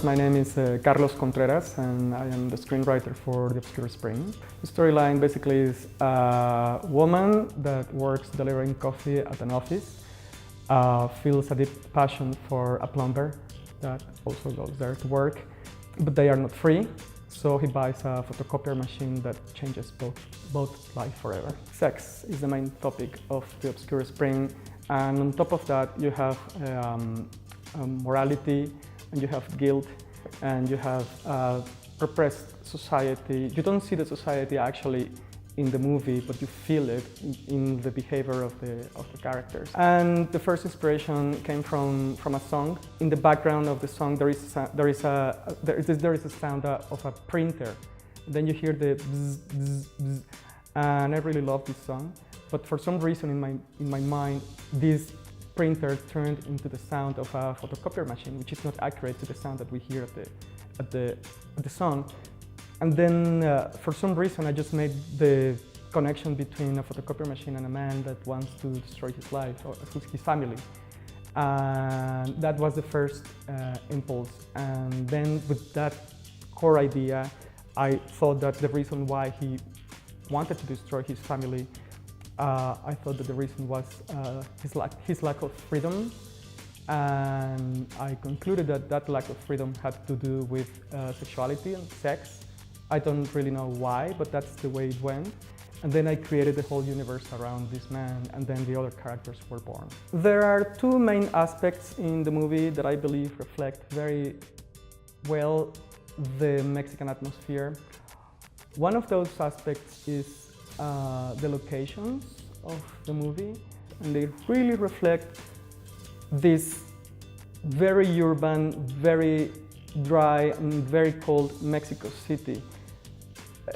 my name is Carlos Contreras and I am the screenwriter for The Obscure Spring. The storyline basically is a woman that works delivering coffee at an office, feels a deep passion for a plumber that also goes there to work, but they are not free, so he buys a photocopier machine that changes both life forever. Sex is the main topic of The Obscure Spring, and on top of that you have morality, and you have guilt, and you have repressed society. You don't see the society actually in the movie, but you feel it in the behavior of the characters. And the first inspiration came from a song. In the background of the song, there is a sound of a printer. Then you hear the bzz, bzz, bzz, and I really love this song. But for some reason in my mind, this printer turned into the sound of a photocopier machine, which is not accurate to the sound that we hear at the song. And then for some reason I just made the connection between a photocopier machine and a man that wants to destroy his life or his family. And that was the first impulse. And then with that core idea, I thought that the reason why he wanted to destroy his family, I thought that the reason was his lack of freedom, and I concluded that that lack of freedom had to do with sexuality and sex. I don't really know why, but that's the way it went. And then I created the whole universe around this man, and then the other characters were born. There are two main aspects in the movie that I believe reflect very well the Mexican atmosphere. One of those aspects is the locations of the movie, and they really reflect this very urban, very dry and very cold Mexico City.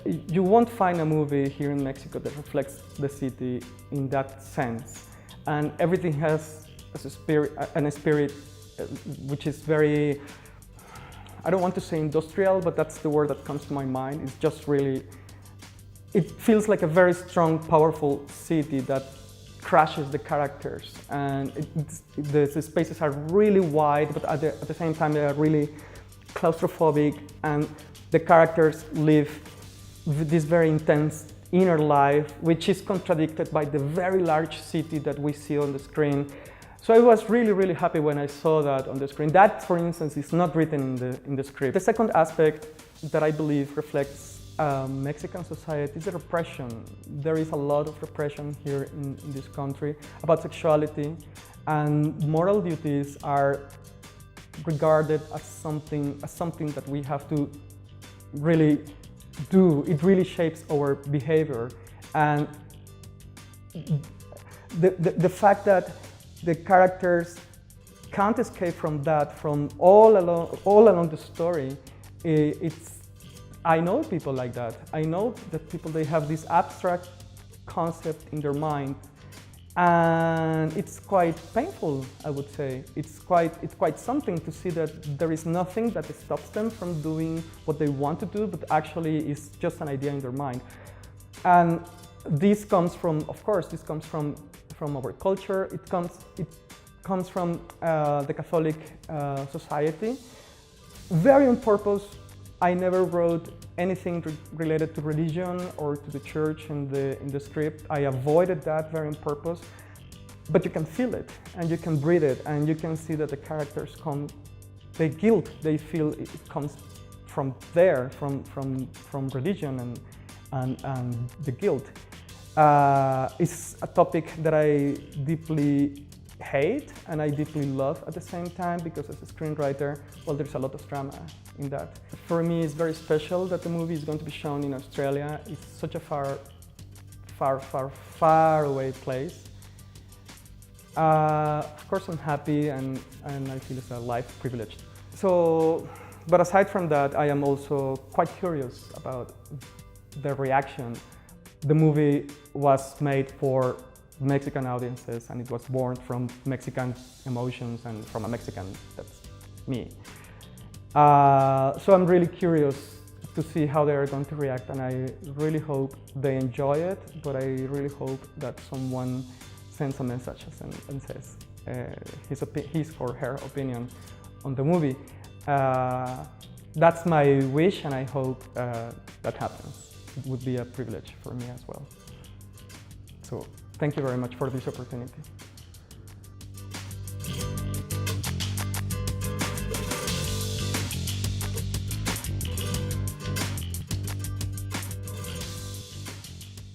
You won't find a movie here in Mexico that reflects the city in that sense, and everything has a spirit which is very, I don't want to say industrial, but that's the word that comes to my mind. It's just really, it feels like a very strong, powerful city that crashes the characters, and the spaces are really wide, but at the same time they are really claustrophobic, and the characters live this very intense inner life, which is contradicted by the very large city that we see on the screen. So I was really, really happy when I saw that on the screen. That, for instance, is not written in the script. The second aspect that I believe reflects Mexican society is the repression. There is a lot of repression here in this country about sexuality, and moral duties are regarded as something that we have to really do. It really shapes our behavior, and the fact that the characters can't escape from that, from all along the story, I know people like that. I know that people, they have this abstract concept in their mind, and it's quite painful, I would say. It's quite something to see that there is nothing that stops them from doing what they want to do, but actually is just an idea in their mind. And this comes from, of course, this comes from our culture. It comes from the Catholic society. Very on purpose, I never wrote anything related to religion or to the church in the script. I avoided that very on purpose, but you can feel it and you can breathe it, and you can see that the characters the guilt they feel, it comes from there, from religion and the guilt. It's a topic that I deeply hate and I deeply love at the same time, because as a screenwriter, well, there's a lot of drama in that. For me, it's very special that the movie is going to be shown in Australia. It's such a far away place. Of course, I'm happy and I feel it's a life privilege. So, but aside from that, I am also quite curious about the reaction. The movie was made for Mexican audiences, and it was born from Mexican emotions and from a Mexican, that's me. So I'm really curious to see how they are going to react, and I really hope they enjoy it, but I really hope that someone sends a message and says his or her opinion on the movie. That's my wish, and I hope that happens. It would be a privilege for me as well. So thank you very much for this opportunity.